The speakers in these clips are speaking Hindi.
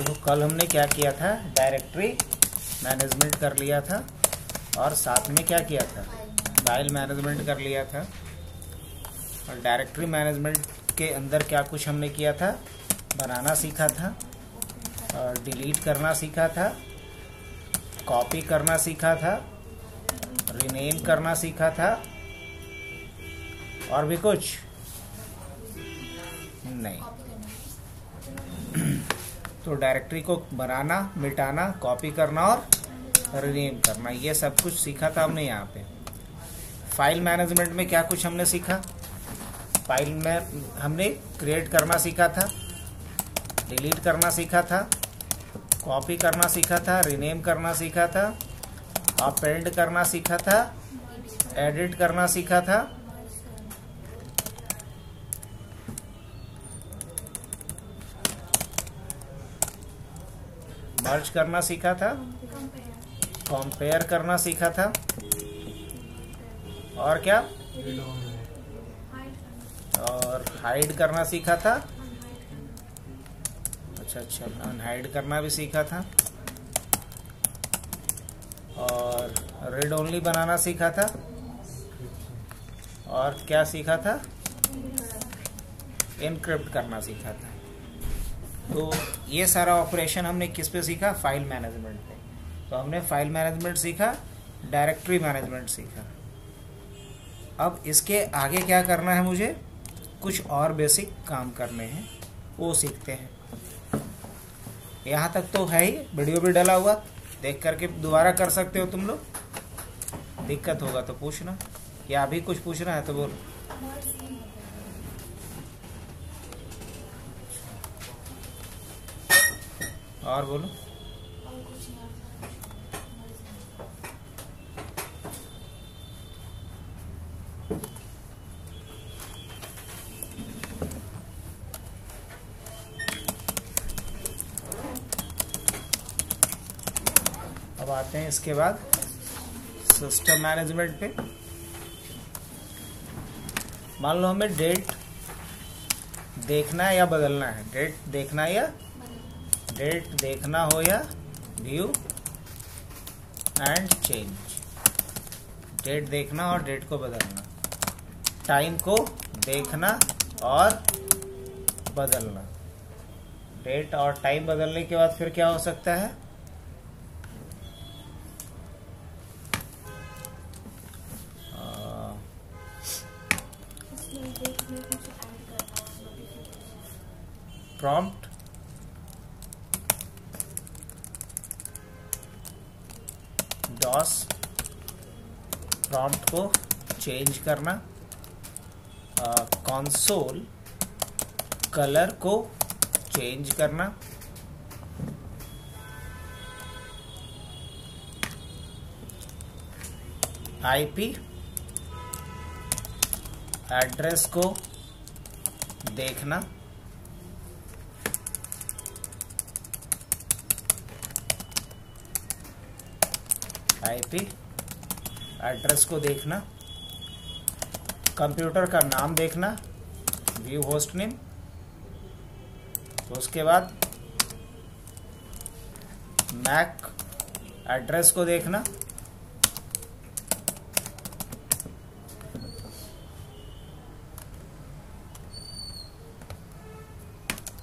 देखो कल हमने क्या किया था, डायरेक्टरी मैनेजमेंट कर लिया था और साथ में क्या किया था, फाइल मैनेजमेंट कर लिया था। और डायरेक्टरी मैनेजमेंट के अंदर क्या कुछ हमने किया था, बनाना सीखा था और डिलीट करना सीखा था, कॉपी करना सीखा था, रीनेम करना सीखा था, और भी कुछ नहीं। तो डायरेक्टरी को बनाना, मिटाना, कॉपी करना और रीनेम करना, ये सब कुछ सीखा था हमने यहाँ पे। फाइल मैनेजमेंट में क्या कुछ हमने सीखा, फाइल में हमने क्रिएट करना सीखा था, डिलीट करना सीखा था, कॉपी करना सीखा था, रीनेम करना सीखा था, अपेंड करना सीखा था, एडिट करना सीखा था, मर्ज करना सीखा था, कंपेयर करना सीखा था, और क्या, और हाइड करना सीखा था। अच्छा, अनहाइड करना भी सीखा था, और रीड ओनली बनाना सीखा था, और क्या सीखा था, एनक्रिप्ट करना सीखा था। तो ये सारा ऑपरेशन हमने किस पे सीखा, फाइल मैनेजमेंट पे। तो हमने फाइल मैनेजमेंट सीखा, डायरेक्टरी मैनेजमेंट सीखा। अब इसके आगे क्या करना है, मुझे कुछ और बेसिक काम करने हैं, वो सीखते हैं। यहाँ तक तो है ही, वीडियो भी डला हुआ, देख करके दोबारा कर सकते हो तुम लोग। दिक्कत होगा तो पूछना, या अभी कुछ पूछना है तो बोलो। और बोलो। अब आते हैं इसके बाद सिस्टम मैनेजमेंट पे। मान लो हमें डेट देखना है या बदलना है, डेट देखना है या डेट देखना हो या व्यू एंड चेंज, डेट देखना और डेट को बदलना, टाइम को देखना और बदलना। डेट और टाइम बदलने के बाद फिर क्या हो सकता है, प्रॉम्प्ट, डॉस, प्रॉम्प्ट को चेंज करना, कंसोल कलर को चेंज करना, आईपी एड्रेस को देखना, आईपी एड्रेस को देखना, कंप्यूटर का नाम देखना, व्यू होस्ट नेम, उसके बाद मैक एड्रेस को देखना,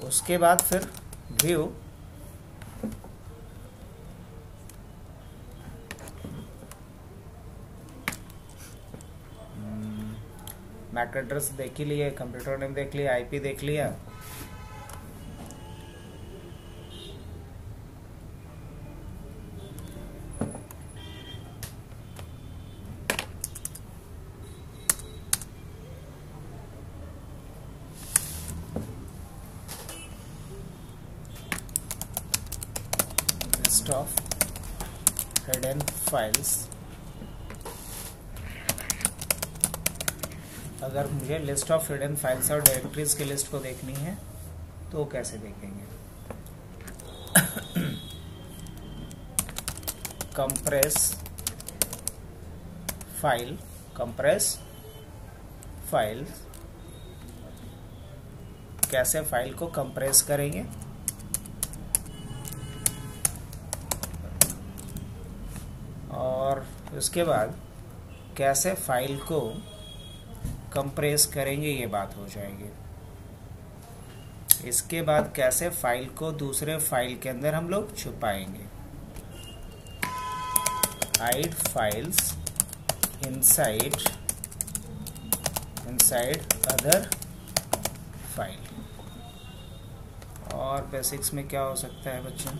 उसके बाद फिर व्यू मैक एड्रेस देख ही लिए, कंप्यूटर नेम देख लिया, आईपी देख लिया, लिस्ट ऑफ हिडन फाइल्स। अगर मुझे लिस्ट ऑफ हिडन फाइल्स और डायरेक्टरीज की लिस्ट को देखनी है तो कैसे देखेंगे, कंप्रेस फाइल, कंप्रेस फाइल, कैसे फाइल को कंप्रेस करेंगे, उसके बाद कैसे फाइल को कंप्रेस करेंगे ये बात हो जाएगी। इसके बाद कैसे फाइल को दूसरे फाइल के अंदर हम लोग छुपाएंगे। Hide files inside other file. और बेसिक्स में क्या हो सकता है बच्चों?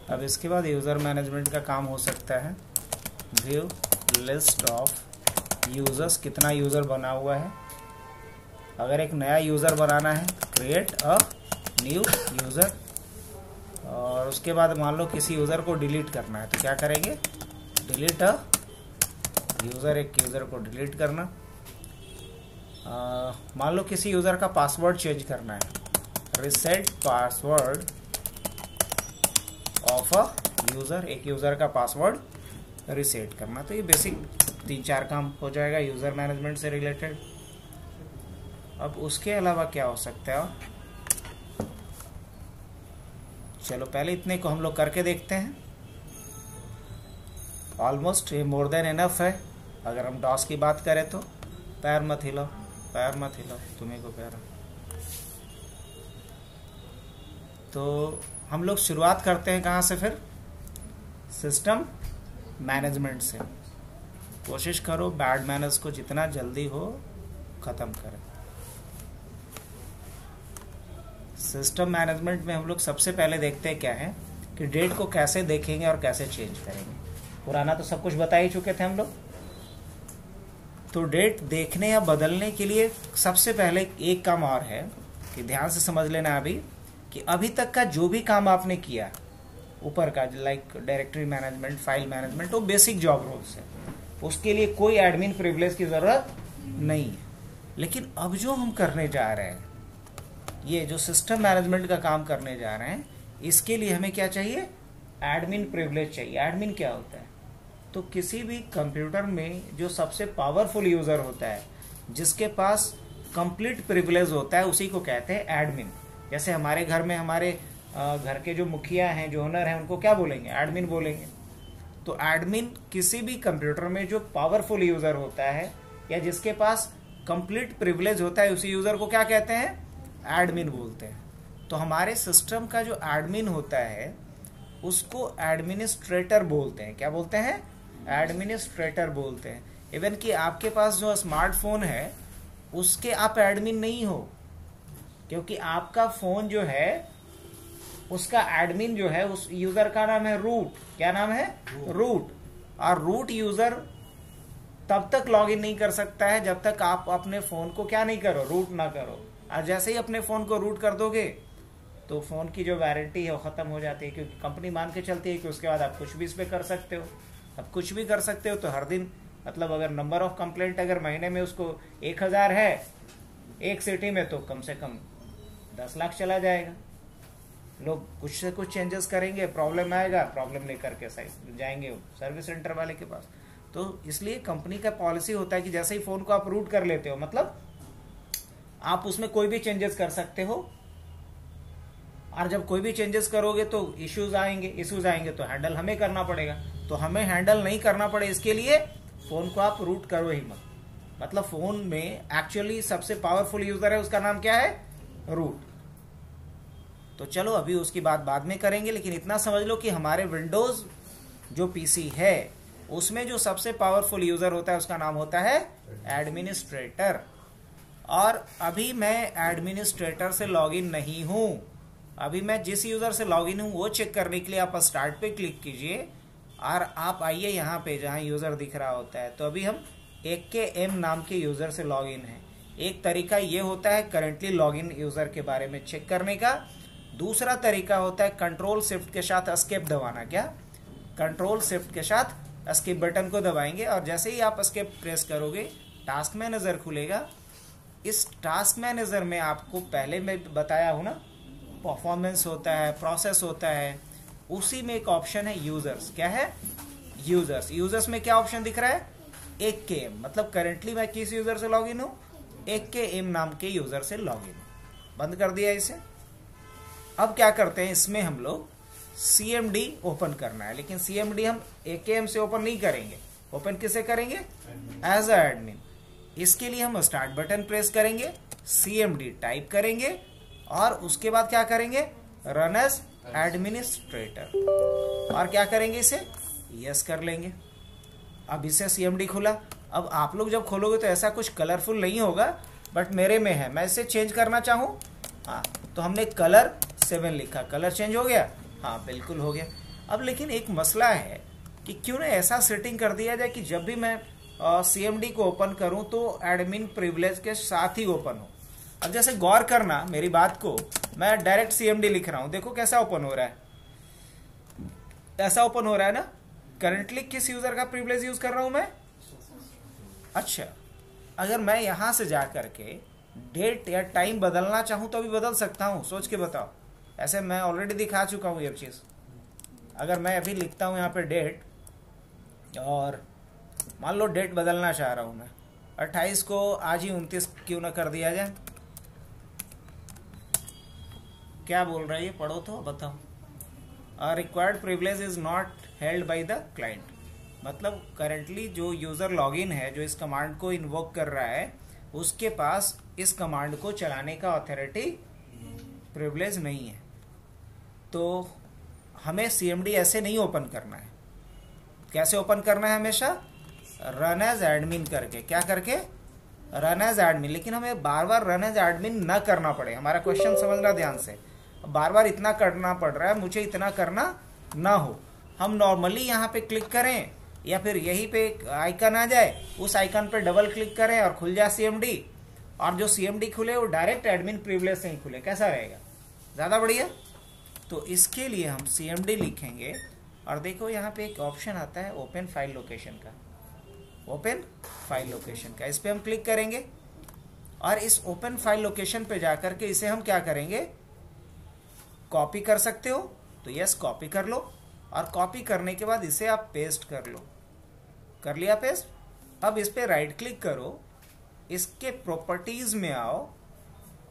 अब इसके बाद यूज़र मैनेजमेंट का काम हो सकता है। व्यू लिस्ट ऑफ यूज़र्स, कितना यूज़र बना हुआ है। अगर एक नया यूज़र बनाना है, क्रिएट अ न्यू यूज़र। और उसके बाद मान लो किसी यूज़र को डिलीट करना है तो क्या करेंगे? डिलीट अ यूज़र, एक यूज़र को डिलीट करना। मान लो किसी यूज़र का पासवर्ड चेंज करना है, reset password of a user, एक यूज़र का पासवर्ड रिसेट करना। तो ये बेसिक 3-4 काम हो जाएगा यूज़र मैनेजमेंट से रिलेटेड। अब उसके अलावा क्या हो सकता है? चलो पहले इतने को हम लोग करके देखते हैं। ऑलमोस्ट ये मोर देन एनफ है। अगर हम डॉस की बात करें तो पैर मत हिलो, पैर मत हिलो, तुम्हें को पैर। तो हम लोग शुरुआत करते हैं कहाँ से? फिर सिस्टम मैनेजमेंट से। कोशिश करो बैड मैनर्स को जितना जल्दी हो ख़त्म करें। सिस्टम मैनेजमेंट में हम लोग सबसे पहले देखते हैं क्या है कि डेट को कैसे देखेंगे और कैसे चेंज करेंगे। पुराना तो सब कुछ बता ही चुके थे हम लोग। तो डेट देखने या बदलने के लिए सबसे पहले एक काम और है कि ध्यान से समझ लेना अभी, कि अभी तक का जो भी काम आपने किया ऊपर का, like directory management, file management, वो बेसिक जॉब रोल्स है। उसके लिए कोई एडमिन प्रिविलेज की ज़रूरत नहीं है। लेकिन अब जो हम करने जा रहे हैं, ये जो सिस्टम मैनेजमेंट का काम करने जा रहे हैं, इसके लिए हमें क्या चाहिए? एडमिन प्रिविलेज चाहिए। एडमिन क्या होता है? तो किसी भी कंप्यूटर में जो सबसे पावरफुल यूज़र होता है, जिसके पास कंप्लीट प्रिविलेज होता है, उसी को कहते हैं एडमिन। जैसे हमारे घर में हमारे घर के जो मुखिया हैं, जो ओनर हैं, उनको क्या बोलेंगे? एडमिन बोलेंगे। तो एडमिन किसी भी कंप्यूटर में जो पावरफुल यूज़र होता है या जिसके पास कंप्लीट प्रिविलेज होता है, उसी यूज़र को क्या कहते हैं? एडमिन बोलते हैं। तो हमारे सिस्टम का जो एडमिन होता है उसको एडमिनिस्ट्रेटर बोलते हैं। क्या बोलते हैं? एडमिनिस्ट्रेटर बोलते हैं। इवन कि आपके पास जो स्मार्टफोन है उसके आप एडमिन नहीं हो, क्योंकि आपका फोन जो है उसका एडमिन जो है उस यूजर का नाम है रूट। क्या नाम है? रूट। और रूट यूजर तब तक लॉगिन नहीं कर सकता है जब तक आप अपने फोन को क्या नहीं करो? रूट ना करो। और जैसे ही अपने फोन को रूट कर दोगे तो फोन की जो वारंटी है वो खत्म हो जाती है, क्योंकि कंपनी मान के चलती है कि उसके बाद आप कुछ भी इस पे कर सकते हो। अब कुछ भी कर सकते हो तो हर दिन, मतलब अगर नंबर ऑफ कंप्लेंट अगर महीने में उसको 1000 है एक सिटी में, तो कम से कम 10 लाख चला जाएगा। लोग कुछ से कुछ चेंजेस करेंगे, प्रॉब्लम आएगा, प्रॉब्लम नहीं करके सही जाएंगे सर्विस सेंटर वाले के पास। तो इसलिए कंपनी का पॉलिसी होता है कि जैसे ही फोन को आप रूट कर लेते हो, मतलब आप उसमें कोई भी चेंजेस कर सकते हो। और जब कोई भी चेंजेस करोगे तो इश्यूज आएंगे तो हैंडल हमें करना पड़ेगा। तो हमें हैंडल नहीं करना पड़े इसके लिए फोन को आप रूट करो ही मत। मतलब फोन में एक्चुअली सबसे पावरफुल यूजर है, उसका नाम क्या है? रूट। तो चलो अभी उसकी बात बाद में करेंगे, लेकिन इतना समझ लो कि हमारे विंडोज जो पीसी है उसमें जो सबसे पावरफुल यूजर होता है उसका नाम होता है एडमिनिस्ट्रेटर। और अभी मैं एडमिनिस्ट्रेटर से लॉगिन नहीं हूं। अभी मैं जिस यूजर से लॉगिन हूं वो चेक करने के लिए आप स्टार्ट पे क्लिक कीजिए और आप आइए यहाँ पे जहाँ यूजर दिख रहा होता है। तो अभी हम AKM नाम के यूजर से लॉगिन है। एक तरीका ये होता है करेंटली लॉगिन यूजर के बारे में चेक करने का। दूसरा तरीका होता है कंट्रोल शिफ्ट के साथ एस्केप दबाना। क्या? कंट्रोल शिफ्ट के साथ एस्केप बटन को दबाएंगे और जैसे ही आप एस्केप प्रेस करोगे टास्क मैनेजर खुलेगा इस टास्क मैनेजर में आपको पहले मैं बताया हूं ना, परफॉर्मेंस होता है, प्रोसेस होता है, उसी में एक ऑप्शन है यूजर्स। क्या है? यूजर्स। यूजर्स में क्या ऑप्शन दिख रहा है? 1KM, मतलब करेंटली मैं किस यूजर से लॉग इन हूं? 1KM नाम के यूजर से लॉग इन। बंद कर दिया इसे। अब क्या करते हैं, इसमें हम लोग CMD ओपन करना है, लेकिन CMD हम 1KM से ओपन नहीं करेंगे। ओपन किसे करेंगे? As a admin. इसके लिए हम स्टार्ट बटन प्रेस करेंगे, CMD टाइप करेंगे और उसके बाद क्या करेंगे? Run as administrator. और क्या करेंगे? इसे यस कर लेंगे। अब इसे CMD खुला। अब आप लोग जब खोलोगे तो ऐसा कुछ कलरफुल नहीं होगा, बट मेरे में है। मैं इसे चेंज करना चाहूँ, हाँ, तो हमने कलर 7 लिखा। कलर चेंज हो गया? हाँ, बिल्कुल हो गया। अब लेकिन एक मसला है कि क्यों ना ऐसा सेटिंग कर दिया जाए कि जब भी मैं CMD को ओपन करूं तो एडमिन प्रिविलेज के साथ ही ओपन हो। अब जैसे गौर करना मेरी बात को, मैं डायरेक्ट CMD लिख रहा हूं, देखो कैसा ओपन हो रहा है। ऐसा ओपन हो रहा है ना। करंटली किस यूजर का प्रिविलेज यूज कर रहा हूं मैं? अच्छा, अगर मैं यहां से जा करके डेट या टाइम बदलना चाहूं तो अभी बदल सकता हूं? सोच के बताओ। ऐसे मैं ऑलरेडी दिखा चुका हूं ये चीज। अगर मैं अभी लिखता हूं यहाँ पे डेट, और मान लो डेट बदलना चाह रहा हूं मैं, 28 को आज ही 29 क्यों ना कर दिया जाए? क्या बोल रहा है ये? पढ़ो तो बताओ। Required privilege is not held by the client, मतलब करंटली जो यूजर लॉगिन है, जो इस कमांड को इन्वोक कर रहा है, उसके पास इस कमांड को चलाने का ऑथोरिटी, प्रिविलेज नहीं है। तो हमें CMD ऐसे नहीं ओपन करना है। कैसे ओपन करना है? हमेशा रन एज एडमिन करके। क्या करके? Run as admin. लेकिन हमें बार बार रन एज एडमिन न करना पड़े। हमारा क्वेश्चन समझना ध्यान से। बार बार इतना करना पड़ रहा है, मुझे इतना करना ना हो। हम नॉर्मली यहाँ पे क्लिक करें, या फिर यहीं पे एक आइकन आ जाए, उस आइकन पे डबल क्लिक करें और खुल जाए CMD, और जो CMD खुले वो डायरेक्ट एडमिन प्रिविलेज से ही खुले। कैसा रहेगा? ज्यादा बढ़िया। तो इसके लिए हम CMD लिखेंगे, और देखो यहाँ पे एक ऑप्शन आता है ओपन फाइल लोकेशन का। ओपन फाइल लोकेशन का, इस पे हम क्लिक करेंगे, और इस ओपन फाइल लोकेशन पे जाकर के इसे हम क्या करेंगे? कॉपी कर सकते हो तो यस, कॉपी कर लो, और कॉपी करने के बाद इसे आप पेस्ट कर लो। कर लिया पेस्ट। अब इस पे राइट क्लिक करो, इसके प्रॉपर्टीज में आओ,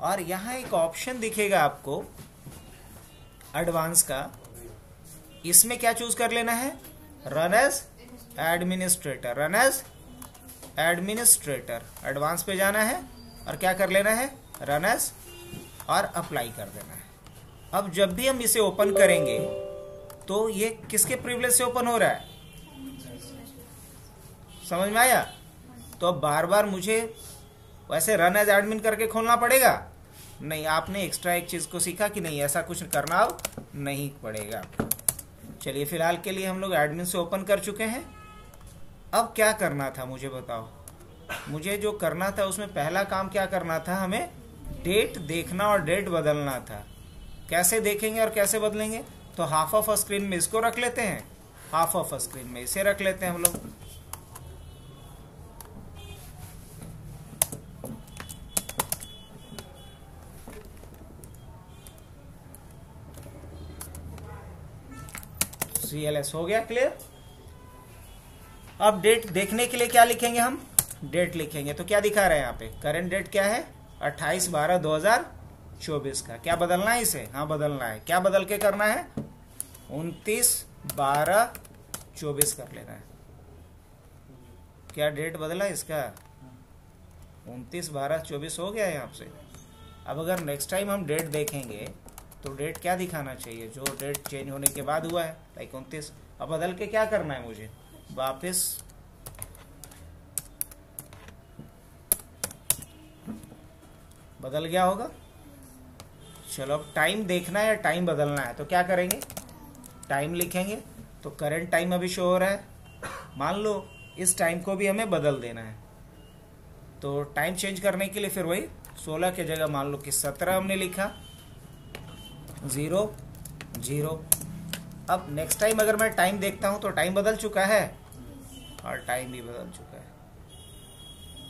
और यहां एक ऑप्शन दिखेगा आपको एडवांस का। इसमें क्या चूज कर लेना है? Run as administrator. Run as administrator, advance पे जाना है और क्या कर लेना है? रन एज, और अप्लाई कर देना है। अब जब भी हम इसे ओपन करेंगे तो ये किसके प्रिविलेज से ओपन हो रहा है? समझ में आया? तो अब बार बार मुझे वैसे रन एज एडमिन करके खोलना पड़ेगा? नहीं, आपने एक्स्ट्रा एक चीज को सीखा कि नहीं, ऐसा कुछ करना अब नहीं पड़ेगा। चलिए, फिलहाल के लिए हम लोग एडमिन से ओपन कर चुके हैं। अब क्या करना था मुझे बताओ? मुझे जो करना था उसमें पहला काम क्या करना था? हमें डेट देखना और डेट बदलना था। कैसे देखेंगे और कैसे बदलेंगे? तो हाफ ऑफ स्क्रीन में इसको रख लेते हैं, हाफ ऑफ स्क्रीन में इसे रख लेते हैं हम लोग। CLS हो गया क्लियर। अब डेट देखने के लिए क्या लिखेंगे? हम डेट लिखेंगे। तो क्या दिखा रहे हैं यहाँ पे? करंट डेट क्या है? 28/12/2024 का। क्या बदलना है इसे? हाँ, बदलना है। क्या बदल के करना है? 29/12/24 कर लेना है। क्या डेट बदला इसका? 29/12/24 हो गया है यहाँ से। अब अगर नेक्स्ट टाइम हम डेट देखेंगे तो डेट क्या दिखाना चाहिए? जो डेट चेंज होने के बाद हुआ है, लाइक 29। अब बदल के क्या करना है मुझे? वापस बदल गया होगा। चलो, अब टाइम देखना है या टाइम बदलना है, तो क्या करेंगे? टाइम लिखेंगे। तो करंट टाइम अभी शो हो रहा है। मान लो इस टाइम को भी हमें बदल देना है, तो टाइम चेंज करने के लिए फिर वही 16 की जगह मान लो कि 17 हमने लिखा, 0 अब नेक्स्ट टाइम अगर मैं टाइम देखता हूं तो टाइम बदल चुका है और टाइम भी बदल चुका है।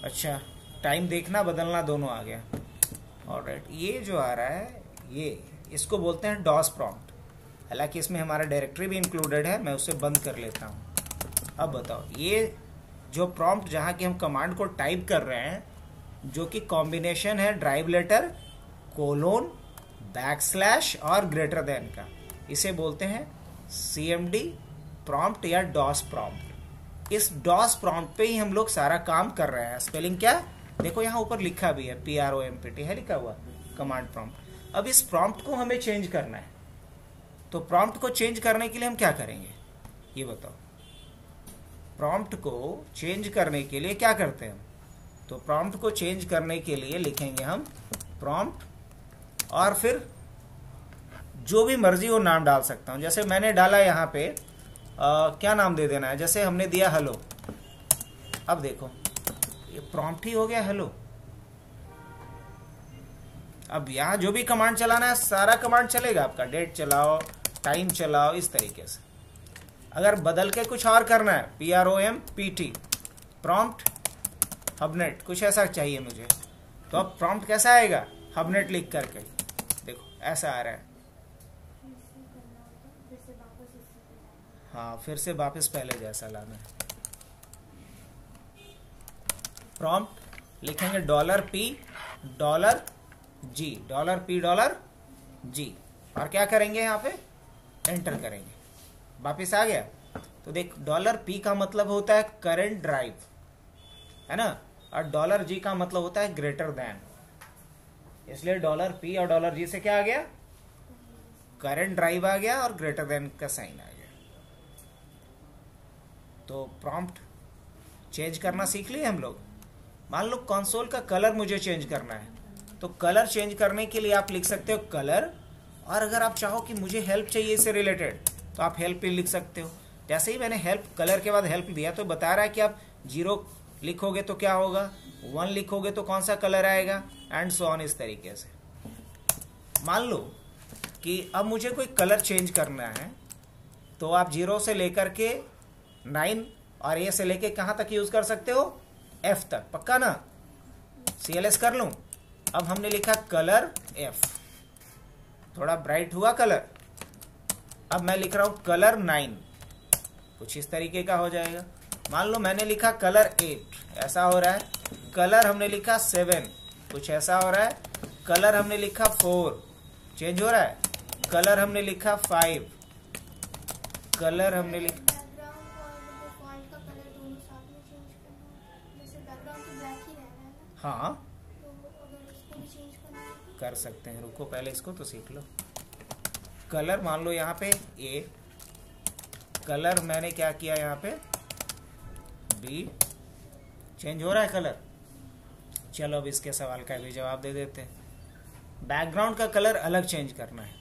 अच्छा, टाइम देखना बदलना दोनों आ गया। ऑलराइट, ये जो आ रहा है ये इसको बोलते हैं डॉस प्रॉम्प्ट। हालांकि इसमें हमारा डायरेक्टरी भी इंक्लूडेड है, मैं उसे बंद कर लेता हूँ। अब बताओ, ये जो प्रॉम्प्ट जहाँ की हम कमांड को टाइप कर रहे हैं, जो कि कॉम्बिनेशन है ड्राइव लेटर कोलोन बैकस्लैश और ग्रेटर देन का, इसे बोलते हैं CMD प्रॉम्प्ट या डॉस प्रॉम्प्ट। इस डॉस प्रॉम्प्ट पे ही हम लोग सारा काम कर रहे हैं। स्पेलिंग क्या, देखो यहाँ ऊपर लिखा भी है, PROMPT है लिखा हुआ, कमांड प्रॉम्प्ट। अब इस प्रॉम्प्ट को हमें चेंज करना है, तो प्रॉम्प्ट को चेंज करने के लिए हम क्या करेंगे ये बताओ। प्रॉम्प्ट को चेंज करने के लिए क्या करते हैं हम, तो प्रॉम्प्ट को चेंज करने के लिए लिखेंगे हम प्रॉम्प्ट और फिर जो भी मर्जी हो नाम डाल सकता हूं। जैसे मैंने डाला यहाँ पे क्या नाम दे देना है, जैसे हमने दिया हेलो। अब देखो ये प्रॉम्प्ट ही हो गया हेलो। अब यहाँ जो भी कमांड चलाना है सारा कमांड चलेगा आपका, डेट चलाओ, टाइम चलाओ, इस तरीके से। अगर बदल के कुछ और करना है, PROMPT प्रॉम्प्ट हबनेट, कुछ ऐसा चाहिए मुझे, तो अब प्रॉम्प्ट कैसा आएगा, हबनेट लिख करके देखो ऐसा आ रहा है। हाँ, फिर से वापस पहले जैसा लाना है। प्रॉम्प्ट लिखेंगे $P $G $P $G और क्या करेंगे यहाँ पे एंटर करेंगे, वापिस आ गया। तो देख $P का मतलब होता है करंट ड्राइव, है ना, और $G का मतलब होता है ग्रेटर देन। इसलिए $P और $G से क्या आ गया, करंट ड्राइव आ गया और ग्रेटर देन का साइन आ गया। तो प्रॉम्प्ट चेंज करना सीख लिए हम लोग। मान लो कंसोल का कलर मुझे चेंज करना है, तो कलर चेंज करने के लिए आप लिख सकते हो कलर, और अगर आप चाहो कि मुझे हेल्प चाहिए इससे रिलेटेड तो आप हेल्प भी लिख सकते हो। जैसे ही मैंने हेल्प कलर के बाद हेल्प दिया तो बता रहा है कि आप 0 लिखोगे तो क्या होगा, 1 लिखोगे तो कौन सा कलर आएगा, एंड सो ऑन, इस तरीके से। मान लो कि अब मुझे कोई कलर चेंज करना है, तो आप 0 से लेकर के 9 और A से लेके कहां तक यूज कर सकते हो, F तक, पक्का ना। CLS कर लूं। अब हमने लिखा कलर F, थोड़ा ब्राइट हुआ कलर। अब मैं लिख रहा हूं कलर 9, कुछ इस तरीके का हो जाएगा। मान लो मैंने लिखा कलर 8, ऐसा हो रहा है। कलर हमने लिखा 7, कुछ ऐसा हो रहा है। कलर हमने लिखा 4, चेंज हो रहा है। कलर हमने लिखा 5, कलर हमने लिखा, हाँ कर सकते हैं, रुको पहले इसको तो सीख लो। कलर मान लो यहाँ पे A, कलर मैंने क्या किया यहाँ पे B, चेंज हो रहा है कलर। चलो अब इसके सवाल का भी जवाब दे देते हैं। बैकग्राउंड का कलर अलग चेंज करना है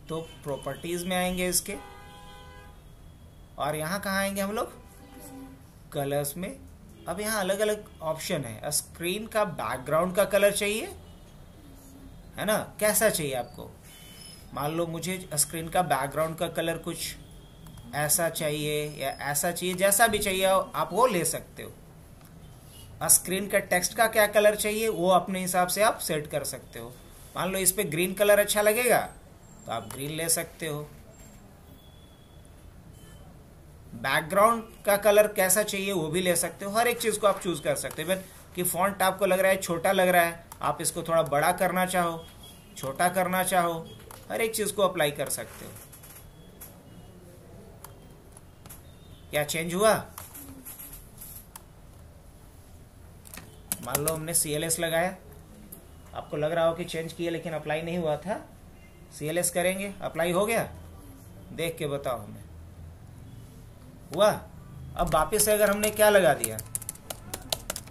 तो प्रॉपर्टीज में आएंगे इसके, और यहाँ कहाँ आएंगे हम लोग, कलर्स में। अब यहाँ अलग अलग ऑप्शन है। स्क्रीन का बैकग्राउंड का कलर चाहिए, है ना, कैसा चाहिए आपको। मान लो मुझे स्क्रीन का बैकग्राउंड का कलर कुछ ऐसा चाहिए या ऐसा चाहिए, जैसा भी चाहिए आप वो ले सकते हो। स्क्रीन का टेक्स्ट का क्या कलर चाहिए वो अपने हिसाब से आप सेट कर सकते हो। मान लो इस पे ग्रीन कलर अच्छा लगेगा तो आप ग्रीन ले सकते हो। बैकग्राउंड का कलर कैसा चाहिए वो भी ले सकते हो। हर एक चीज को आप चूज कर सकते हो। कि फॉन्ट आपको लग रहा है छोटा लग रहा है, आप इसको थोड़ा बड़ा करना चाहो, छोटा करना चाहो, हर एक चीज को अप्लाई कर सकते हो। क्या चेंज हुआ, मान लो हमने CLS लगाया, आपको लग रहा हो कि चेंज किया लेकिन अप्लाई नहीं हुआ था। CLS करेंगे, अप्लाई हो गया, देख के बताओ हमें हुआ। अब वापस से अगर हमने क्या लगा दिया,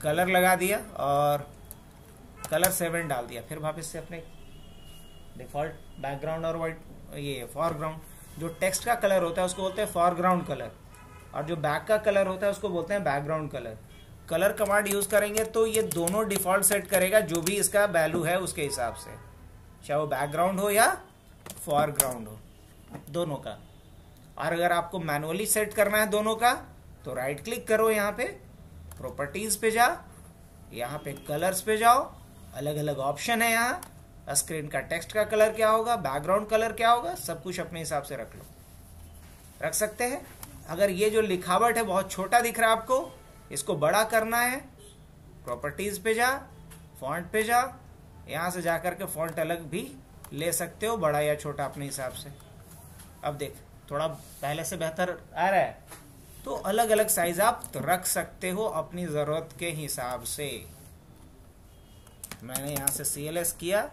कलर लगा दिया और कलर 7 डाल दिया, फिर वापस से अपने डिफॉल्ट बैकग्राउंड और वाइट ये फॉरग्राउंड, जो टेक्स्ट का कलर होता है उसको बोलते हैं फॉरग्राउंड कलर, और जो बैक का कलर होता है उसको बोलते हैं background colour. Colour command use करेंगे तो ये दोनों डिफॉल्ट सेट करेगा, जो भी इसका वैल्यू है उसके हिसाब से, चाहे वो बैकग्राउंड हो या फॉरग्राउंड हो, दोनों का। और अगर आपको मैनुअली सेट करना है दोनों का तो राइट क्लिक करो, यहाँ पे प्रॉपर्टीज पे जा यहाँ पे कलर्स पे जाओ, अलग अलग ऑप्शन है यहाँ। स्क्रीन का टेक्स्ट का कलर क्या होगा, बैकग्राउंड कलर क्या होगा, सब कुछ अपने हिसाब से रख लो, रख सकते हैं। अगर ये जो लिखावट है बहुत छोटा दिख रहा है आपको, इसको बड़ा करना है, प्रॉपर्टीज पे जा, फॉन्ट पे जा, यहां से जाकर के फॉन्ट अलग भी ले सकते हो, बड़ा या छोटा अपने हिसाब से। अब देख थोड़ा पहले से बेहतर आ रहा है। तो अलग अलग साइज आप तो रख सकते हो अपनी जरूरत के हिसाब से। मैंने यहां से CLS किया।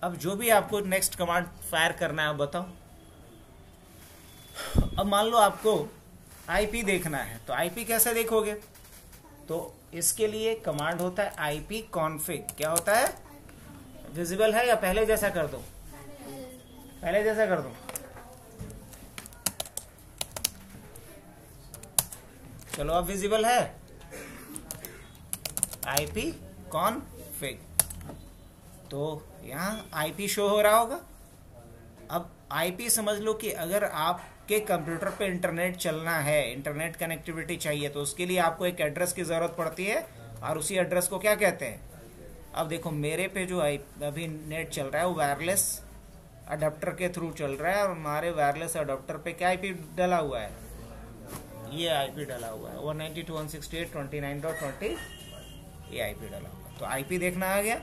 अब जो भी आपको नेक्स्ट कमांड फायर करना है बताओ। अब मान लो आपको IP देखना है, तो IP कैसे देखोगे? तो इसके लिए कमांड होता है IP config। क्या होता है? विजिबल है या पहले जैसा कर दो? पहले जैसा कर दो। चलो अब विजिबल है। IP config, तो यहाँ IP शो हो रहा होगा। अब IP समझ लो कि अगर आपके कंप्यूटर पे इंटरनेट चलना है, इंटरनेट कनेक्टिविटी चाहिए, तो उसके लिए आपको एक एड्रेस की जरूरत पड़ती है, और उसी एड्रेस को क्या कहते हैं? अब देखो मेरे पे जो अभी नेट चल रहा है वो वायरलेस अडेप्टर के थ्रू चल रहा है, और हमारे वायरलेस अडेप्टर पे क्या IP डला हुआ है? ये IP डला हुआ है 192.168.29.20 ये IP डला हुआ है। तो IP देखना आ गया।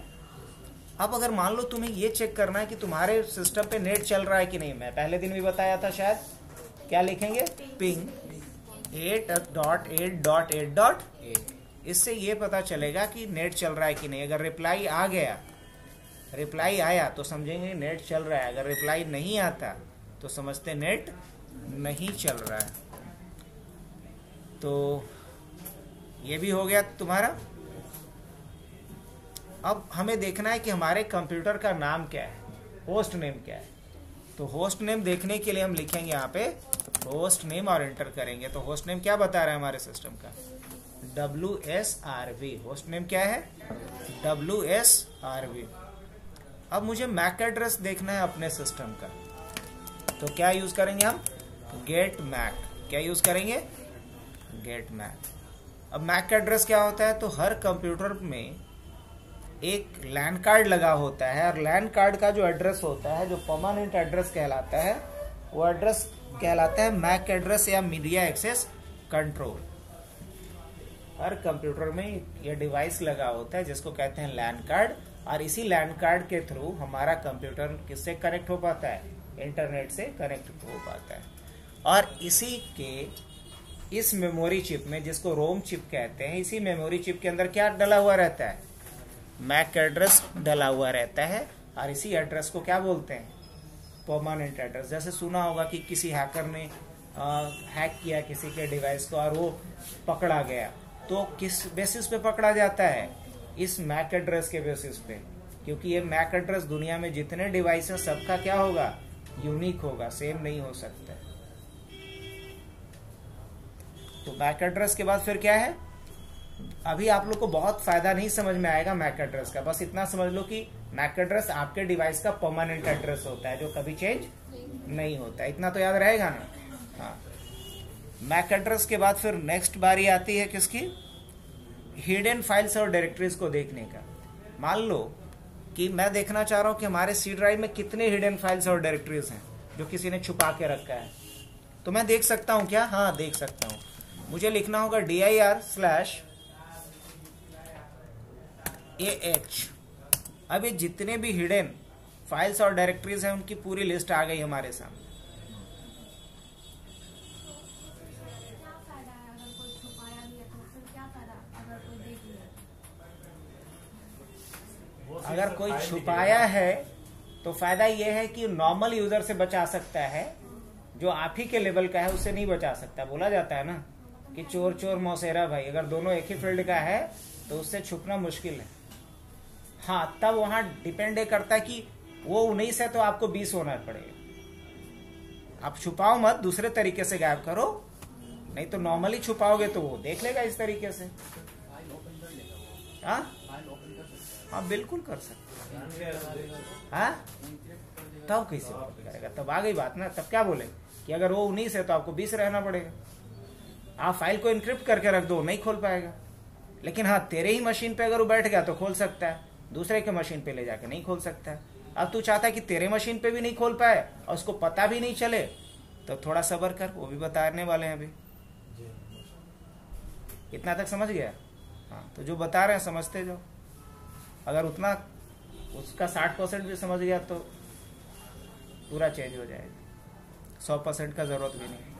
अब अगर मान लो तुम्हें ये चेक करना है कि तुम्हारे सिस्टम पे नेट चल रहा है कि नहीं, मैं पहले दिन भी बताया था शायद, क्या लिखेंगे? पिंग 8.8.8.8। इससे ये पता चलेगा कि नेट चल रहा है कि नहीं। अगर रिप्लाई आ गया, रिप्लाई आया तो समझेंगे नेट चल रहा है। अगर रिप्लाई नहीं आता तो समझते नेट नहीं चल रहा है। तो ये भी हो गया तुम्हारा। अब हमें देखना है कि हमारे कंप्यूटर का नाम क्या है, होस्ट नेम क्या है। तो होस्ट नेम देखने के लिए हम लिखेंगे यहाँ पे होस्ट नेम और एंटर करेंगे। तो होस्ट नेम क्या बता रहा है हमारे सिस्टम का? WSRV। होस्ट नेम क्या है? WSRV। अब मुझे मैक एड्रेस देखना है अपने सिस्टम का, तो क्या यूज करेंगे हम? Get MAC. क्या यूज करेंगे? Get MAC. अब मैक एड्रेस क्या होता है? तो हर कंप्यूटर में एक लैन कार्ड लगा होता है, और लैन कार्ड का जो एड्रेस होता है, जो परमानेंट एड्रेस कहलाता है, वो एड्रेस कहलाता है मैक एड्रेस या मीडिया एक्सेस कंट्रोल। हर कंप्यूटर में ये डिवाइस लगा होता है जिसको कहते हैं लैन कार्ड, और इसी लैन कार्ड के थ्रू हमारा कंप्यूटर किससे कनेक्ट हो पाता है? इंटरनेट से कनेक्ट हो पाता है। और इसी के इस मेमोरी चिप में, जिसको रोम चिप कहते हैं, इसी मेमोरी चिप के अंदर क्या डला हुआ रहता है? मैक एड्रेस डला हुआ रहता है। और इसी एड्रेस को क्या बोलते हैं? Permanent address. जैसे सुना होगा कि किसी हैकर ने हैक किया किसी के डिवाइस को और वो पकड़ा गया, तो किस बेसिस पे पकड़ा जाता है? इस मैक एड्रेस के बेसिस पे, क्योंकि ये मैक एड्रेस दुनिया में जितने डिवाइस है सबका क्या होगा? यूनिक होगा, सेम नहीं हो सकता। तो मैक एड्रेस के बाद फिर क्या है? अभी आप लोग को बहुत फायदा नहीं समझ में आएगा मैक एड्रेस का, बस इतना समझ लो कि मैक एड्रेस आपके डिवाइस का परमानेंट एड्रेस होता है जो कभी चेंज नहीं होता। इतना तो याद रहेगा ना? हाँ। मैक एड्रेस के बाद फिर नेक्स्ट बारी आती है किसकी? हिडन फाइल्स और डायरेक्टरीज को देखने का। मान लो कि मैं देखना चाह रहा हूं कि हमारे सी ड्राइव में कितने हिडन फाइल्स और डायरेक्टरीज हैं जो किसी ने छुपा के रखा है। तो मैं देख सकता हूं क्या? हाँ देख सकता हूं। मुझे लिखना होगा dir/ah। अब ये जितने भी हिडन फाइल्स और डायरेक्टरीज हैं उनकी पूरी लिस्ट आ गई हमारे सामने। अगर कोई छुपाया है तो फायदा यह है कि नॉर्मल यूजर से बचा सकता है, जो आप ही के लेवल का है उससे नहीं बचा सकता। बोला जाता है ना कि चोर चोर मौसेरा भाई, अगर दोनों एक ही फील्ड का है तो उससे छुपना मुश्किल है। हाँ, तब वहां डिपेंड करता है कि वो 19 है तो आपको 20 होना पड़ेगा। आप छुपाओ मत, दूसरे तरीके से गायब करो, नहीं तो नॉर्मली छुपाओगे तो वो देख लेगा इस तरीके से। हाँ बिल्कुल कर सकते। हाँ तब कैसे करेगा? तब आ गई बात ना। तब क्या बोले कि अगर वो 19 है तो आपको 20 रहना पड़ेगा। आप फाइल को इनक्रिप्ट करके रख दो, नहीं खोल पाएगा। लेकिन हाँ तेरे ही मशीन पे अगर वो बैठ गया तो खोल सकता है, दूसरे के मशीन पे ले जाके नहीं खोल सकता है। अब तू चाहता है कि तेरे मशीन पे भी नहीं खोल पाए और उसको पता भी नहीं चले, तो थोड़ा सब्र कर, वो भी बताने वाले हैं अभी। इतना तक समझ गया? हाँ, तो जो बता रहे हैं समझते जाओ। अगर उतना उसका 60% भी समझ गया तो पूरा चेंज हो जाएगा, 100% का जरूरत भी नहीं।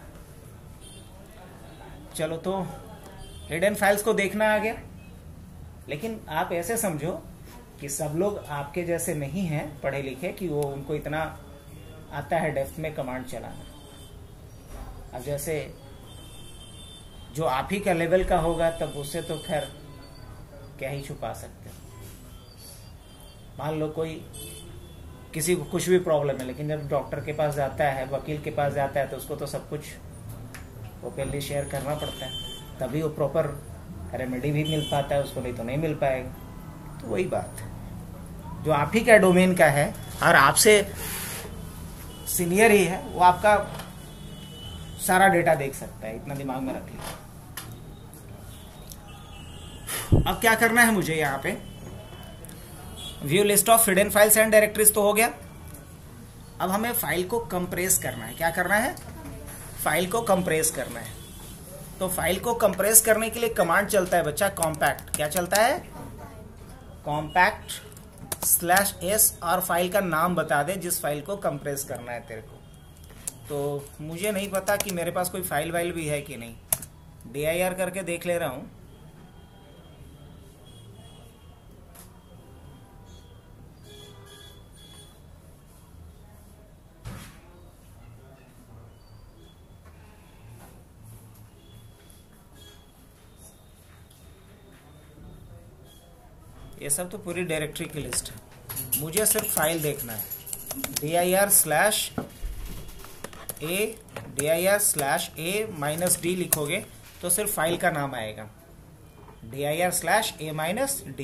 चलो, तो हिडन फाइल्स को देखना आ गया। लेकिन आप ऐसे समझो कि सब लोग आपके जैसे नहीं हैं पढ़े लिखे कि वो उनको इतना आता है डेप्थ में कमांड चलाना। अब जैसे जो आप ही का लेवल का होगा तब उससे तो खैर क्या ही छुपा सकते हो। मान लो कोई किसी को कुछ भी प्रॉब्लम है, लेकिन जब डॉक्टर के पास जाता है, वकील के पास जाता है, तो उसको तो सब कुछ ओपनली शेयर करना पड़ता है, तभी वो प्रॉपर रेमेडी भी मिल पाता है उसको, नहीं तो नहीं मिल पाएगा। तो वही बात है, जो आप ही का डोमेन का है और आपसे सीनियर ही है, वो आपका सारा डेटा देख सकता है, इतना दिमाग में रख लीजिए। अब क्या करना है मुझे, यहाँ पे view list of hidden files and directories तो हो गया। अब हमें फाइल को कंप्रेस करना है। क्या करना है? फाइल को कंप्रेस करना है। तो फाइल को कंप्रेस करने के लिए कमांड चलता है बच्चा, कॉम्पैक्ट। क्या चलता है? कॉम्पैक्ट/s, और फाइल का नाम बता दे जिस फाइल को कंप्रेस करना है तेरे को। तो मुझे नहीं पता कि मेरे पास कोई फाइल वाइल भी है कि नहीं, dir करके देख ले रहा हूं। ये सब तो पूरी डायरेक्टरी की लिस्ट है, मुझे सिर्फ फाइल देखना है। dir/a लिखोगे तो सिर्फ फाइल का नाम आएगा, dir/a-d।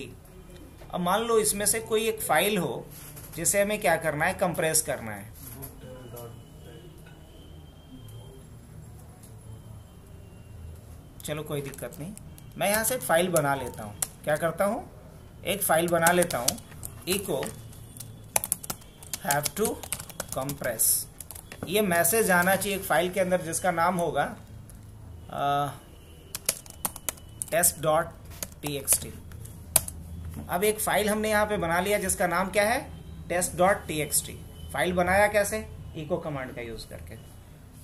अब मान लो इसमें से कोई एक फाइल हो जिसे हमें क्या करना है, कंप्रेस करना है। चलो कोई दिक्कत नहीं, मैं यहाँ से फाइल बना लेता हूँ। क्या करता हूँ, एक फाइल बना लेता हूँ, इको हैव टू कंप्रेस। ये मैसेज आना चाहिए एक फाइल के अंदर जिसका नाम होगा test.txt। अब एक फाइल हमने यहाँ पे बना लिया जिसका नाम क्या है, test.txt। फाइल बनाया कैसे, इको कमांड का यूज करके।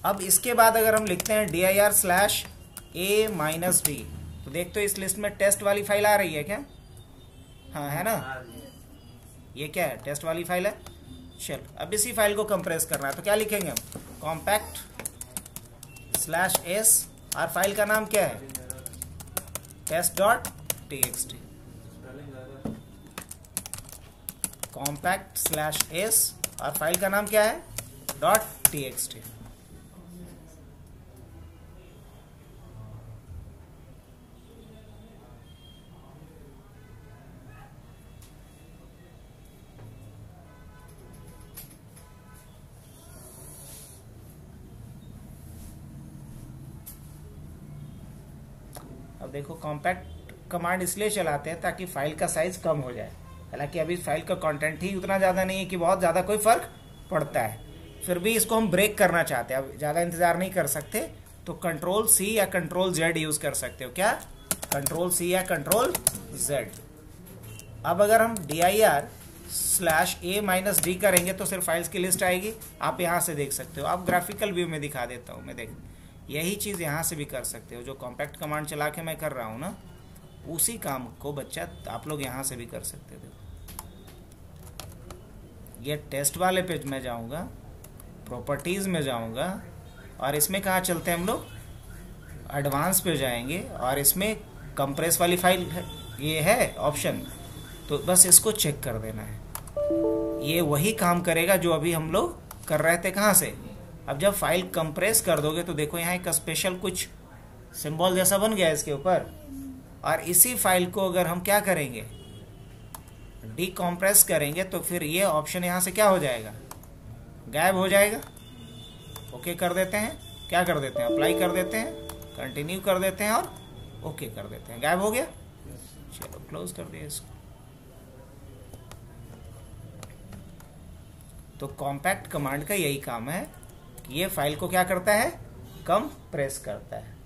अब इसके बाद अगर हम लिखते हैं dir/a-d, तो देख तो इस लिस्ट में टेस्ट वाली फाइल आ रही है क्या? हाँ, है ना? ये क्या है, टेस्ट वाली फाइल है। चल, अब इसी फाइल को कंप्रेस करना है, तो क्या लिखेंगे हम, कॉम्पैक्ट/s, और फाइल का नाम क्या है, test.txt। कॉम्पैक्ट/s और फाइल का नाम क्या है, .txt। अब देखो, कॉम्पैक्ट कमांड इसलिए चलाते हैं ताकि फाइल का साइज कम हो जाए। हालांकि अभी फाइल का कंटेंट ही उतना ज़्यादा नहीं है कि बहुत ज़्यादा कोई फर्क पड़ता है, फिर भी इसको हम ब्रेक करना चाहते हैं। अब ज़्यादा इंतजार नहीं कर सकते, तो Ctrl+C या Ctrl+Z यूज़ कर सकते हो। क्या? Ctrl+C या Ctrl+Z। अब अगर हम dir/a-d करेंगे तो सिर्फ फाइल्स की लिस्ट आएगी। आप यहाँ से देख सकते हो, आप ग्राफिकल व्यू में दिखा देता हूँ मैं, देख यही चीज़ यहाँ से भी कर सकते हो। जो कॉम्पैक्ट कमांड चला के मैं कर रहा हूँ ना, उसी काम को बच्चा आप लोग यहाँ से भी कर सकते हो। ये टेस्ट वाले पेज में जाऊँगा, प्रॉपर्टीज़ में जाऊँगा, और इसमें कहाँ चलते हैं हम लोग, एडवांस पे जाएंगे, और इसमें कंप्रेस वाली फाइल है, ये है ऑप्शन, तो बस इसको चेक कर देना है। ये वही काम करेगा जो अभी हम लोग कर रहे थे। कहाँ से? अब जब फाइल कंप्रेस कर दोगे तो देखो यहाँ एक स्पेशल कुछ सिंबल जैसा बन गया इसके ऊपर, और इसी फाइल को अगर हम क्या करेंगे, डीकॉम्प्रेस करेंगे, तो फिर ये ऑप्शन यहाँ से क्या हो जाएगा, गायब हो जाएगा। ओके कर देते हैं, क्या कर देते हैं, अप्लाई कर देते हैं, कंटिन्यू कर देते हैं और ओके कर देते हैं, गायब हो गया। क्लोज कर दिया इसको। तो कॉम्पैक्ट कमांड का यही काम है कि ये फाइल को क्या करता है, कंप्रेस करता है।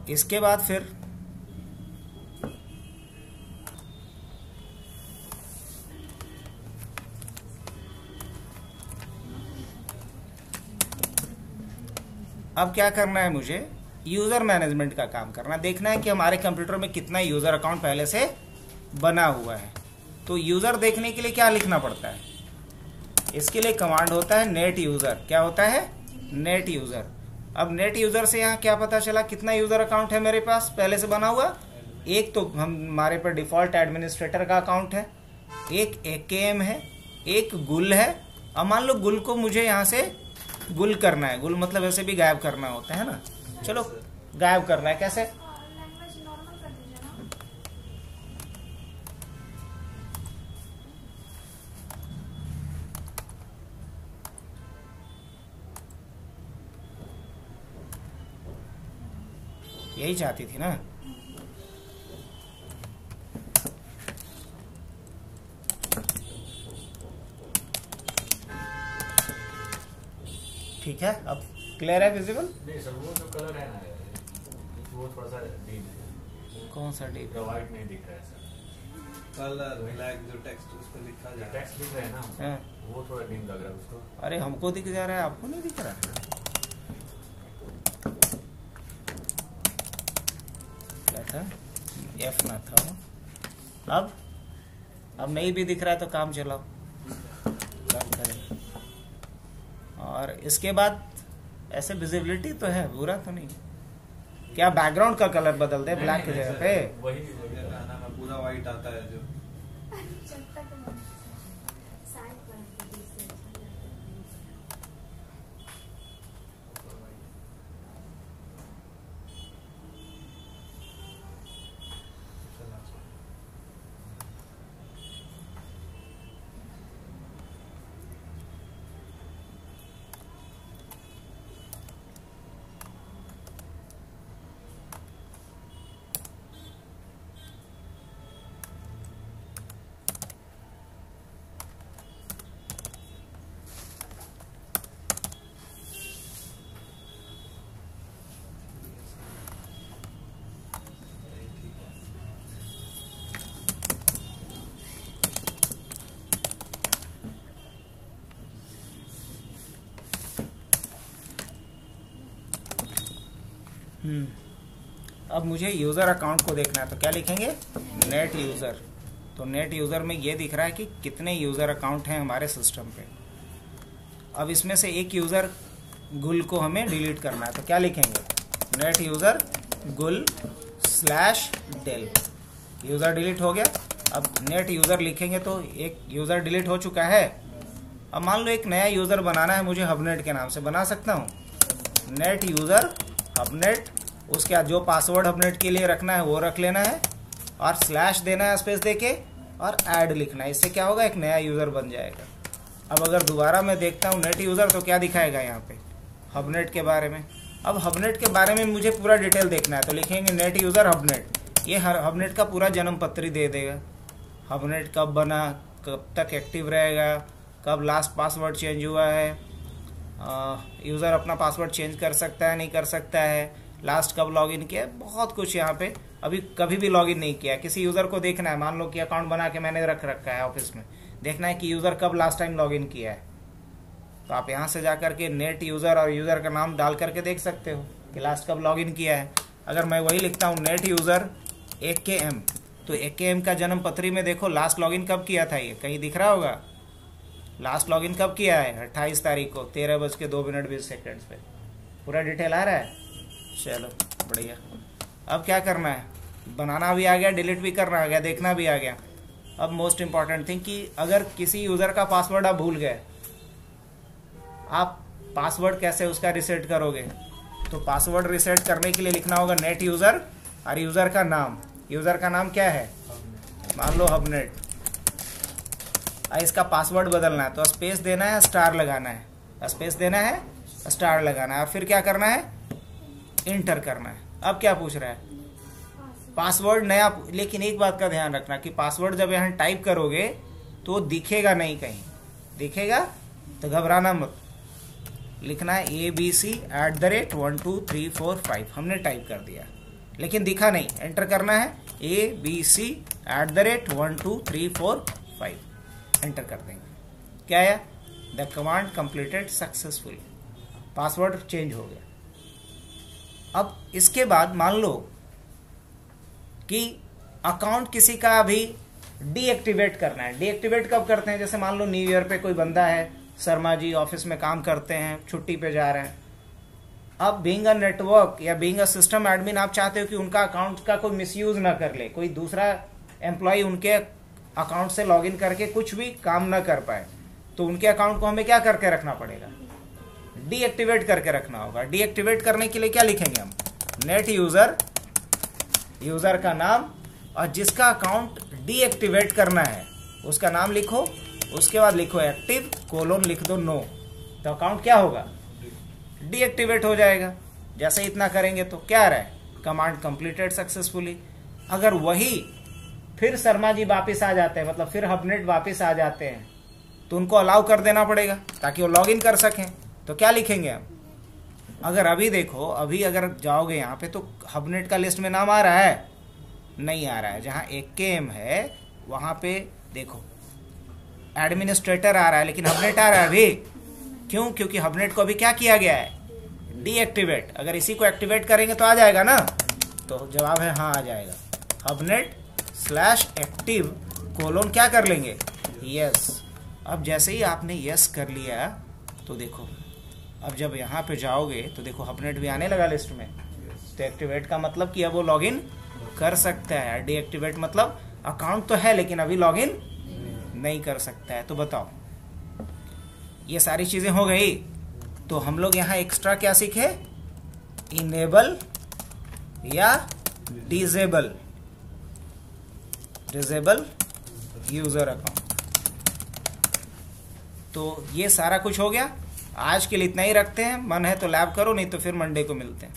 इसके बाद फिर अब क्या करना है, मुझे यूजर मैनेजमेंट का काम करना, देखना है कि हमारे कंप्यूटर में कितना यूजर अकाउंट पहले से बना हुआ है। तो यूजर देखने के लिए क्या लिखना पड़ता है, इसके लिए कमांड होता है नेट यूजर। क्या होता है, नेट यूजर। अब नेट यूजर से यहाँ क्या पता चला कितना यूजर अकाउंट है मेरे पास पहले से बना हुआ। एक तो हमारे पर डिफॉल्ट एडमिनिस्ट्रेटर का अकाउंट है, एक AKM है, एक गुल है। अब मान लो गुल को मुझे यहाँ से गुल करना है, गुल मतलब ऐसे भी गायब करना होता है ना, चलो गायब करना है, कैसे, यही चाहती थी ना। ठीक है, अब क्लियर है, विजिबल? नहीं सर, वो जो कलर है ना, वो थोड़ा सा डीप है। कौन सा डीप? व्हाइट नहीं दिख रहा है सर, कलर ब्लैक जो टेक्स्ट उस पर लिखा जा रहा है, टेक्स्ट दिख रहा है ना, हाँ। वो थोड़ा डीप लग रहा है उसको। अरे हमको दिख जा रहा है, आपको नहीं दिख रहा है? क्या था, F ना था वो। अब नहीं भी दिख रहा है तो काम चलाओ, काम करें। और इसके बाद ऐसे विजिबिलिटी तो है, बुरा तो नहीं। क्या बैकग्राउंड का कलर बदल दे ब्लैक की जगह पे? वही गाना में पूरा व्हाइट आता है जो अब मुझे यूजर अकाउंट को देखना है तो क्या लिखेंगे, नेट यूजर। तो नेट यूजर में ये दिख रहा है कि कितने यूजर अकाउंट हैं हमारे सिस्टम पे। अब इसमें से एक यूजर गुल को हमें डिलीट करना है तो क्या लिखेंगे, नेट यूजर गुल /del। यूजर डिलीट हो गया। अब नेट यूजर लिखेंगे तो एक यूजर डिलीट हो चुका है। अब मान लो एक नया यूजर बनाना है मुझे, हबनेट के नाम से बना सकता हूँ, नेट यूजर हबनेट। उसके बाद जो पासवर्ड हबनेट के लिए रखना है वो रख लेना है और स्लैश देना है स्पेस देके और ऐड लिखना है। इससे क्या होगा, एक नया यूजर बन जाएगा। अब अगर दोबारा मैं देखता हूँ नेट यूजर तो क्या दिखाएगा यहाँ पे, हबनेट के बारे में। अब हबनेट के बारे में मुझे पूरा डिटेल देखना है तो लिखेंगे नेट यूजर हबनेट। ये हर हबनेट का पूरा जन्म पत्री दे देगा, हबनेट कब बना, कब तक एक्टिव रहेगा, कब लास्ट पासवर्ड चेंज हुआ है, यूज़र अपना पासवर्ड चेंज कर सकता है नहीं कर सकता है, लास्ट कब लॉगिन किया, बहुत कुछ यहाँ पे। अभी कभी भी लॉगिन नहीं किया, किसी यूज़र को देखना है, मान लो कि अकाउंट बना के मैंने रख रखा है ऑफिस में, देखना है कि यूज़र कब लास्ट टाइम लॉगिन किया है, तो आप यहाँ से जा करके नेट यूज़र और यूज़र का नाम डाल करके देख सकते हो कि लास्ट कब लॉगिन किया है। अगर मैं वही लिखता हूँ नेट यूज़र AKM, तो AKM का जन्म पत्री में देखो लास्ट लॉगिन कब किया था, ये कहीं दिख रहा होगा। लास्ट लॉगिन कब किया है, 28 तारीख को 13:02 पे। पूरा डिटेल आ रहा है, चलो बढ़िया। अब क्या करना है, बनाना भी आ गया, डिलीट भी करना आ गया, देखना भी आ गया। अब मोस्ट इंपॉर्टेंट थिंग कि अगर किसी यूज़र का पासवर्ड आप भूल गए, आप पासवर्ड कैसे उसका रिसेट करोगे, तो पासवर्ड रिसेट करने के लिए लिखना होगा नेट यूज़र और यूज़र का नाम। यूज़र का नाम क्या है, मान लो हबनेट, इसका पासवर्ड बदलना है तो स्पेस देना है, स्टार लगाना है, स्पेस देना है, स्टार लगाना है और फिर क्या करना है, इंटर करना है। अब क्या पूछ रहा है, पासवर्ड नया। लेकिन एक बात का ध्यान रखना कि पासवर्ड जब यहाँ टाइप करोगे तो दिखेगा नहीं, कहीं दिखेगा तो घबराना मत। लिखना है abc@12345। हमने टाइप कर दिया लेकिन दिखा नहीं, एंटर करना है abc@12345, एंटर कर देंगे। क्या आया, the command completed successfully, password change हो गया। अब इसके बाद मान लो कि अकाउंट किसी का अभी डीएक्टिवेट करना है। डीएक्टिवेट कब करते हैं, जैसे मान लो न्यू ईयर पे कोई बंदा है, शर्मा जी ऑफिस में काम करते हैं, छुट्टी पे जा रहे हैं। अब बीइंग अ नेटवर्क या बीइंग अ सिस्टम एडमिन आप चाहते हो कि उनका अकाउंट का कोई मिसयूज ना कर ले, कोई दूसरा एम्प्लॉय उनके अकाउंट से लॉगिन करके कुछ भी काम ना कर पाए, तो उनके अकाउंट को हमें क्या करके रखना पड़ेगा, डीएक्टिवेट करके रखना होगा। डीएक्टिवेट करने के लिए क्या लिखेंगे हम, नेट यूजर, यूजर का नाम, और जिसका अकाउंट डीएक्टिवेट करना है उसका नाम लिखो, उसके बाद लिखो एक्टिव कोलोन लिख दो नो, तो अकाउंट क्या होगा, डीएक्टिवेट हो जाएगा। जैसे इतना करेंगे तो क्या आ रहा है, कमांड कंप्लीटेड सक्सेसफुली। अगर वही फिर शर्मा जी वापिस आ जाते हैं, मतलब फिर हबनेट वापिस आ जाते हैं, तो उनको अलाउ कर देना पड़ेगा ताकि वो लॉग इन कर सकें। तो क्या लिखेंगे हम, अगर अभी देखो, अभी अगर जाओगे यहाँ पे तो हबनेट का लिस्ट में नाम आ रहा है, नहीं आ रहा है। जहाँ AKM है वहाँ पे देखो एडमिनिस्ट्रेटर आ रहा है लेकिन हबनेट आ रहा है अभी। क्यों, क्योंकि हबनेट को अभी क्या किया गया है, डीएक्टिवेट। अगर इसी को एक्टिवेट करेंगे तो आ जाएगा ना, तो जवाब है हाँ आ जाएगा। hubnet/active कोलोन क्या कर लेंगे, यस। अब जैसे ही आपने यस कर लिया तो देखो, अब जब यहाँ पे जाओगे तो देखो हबनेट भी आने लगा लिस्ट में। तो एक्टिवेट का मतलब कि अब वो लॉगिन कर सकता है, डीएक्टिवेट मतलब अकाउंट तो है लेकिन अभी लॉगिन नहीं कर सकता है। तो बताओ, ये सारी चीजें हो गई। तो हम लोग यहाँ एक्स्ट्रा क्या सीखे, इनेबल या डिसेबल यूजर अकाउंट। तो ये सारा कुछ हो गया। आज के लिए इतना ही रखते हैं, मन है तो लैब करो, नहीं तो फिर मंडे को मिलते हैं।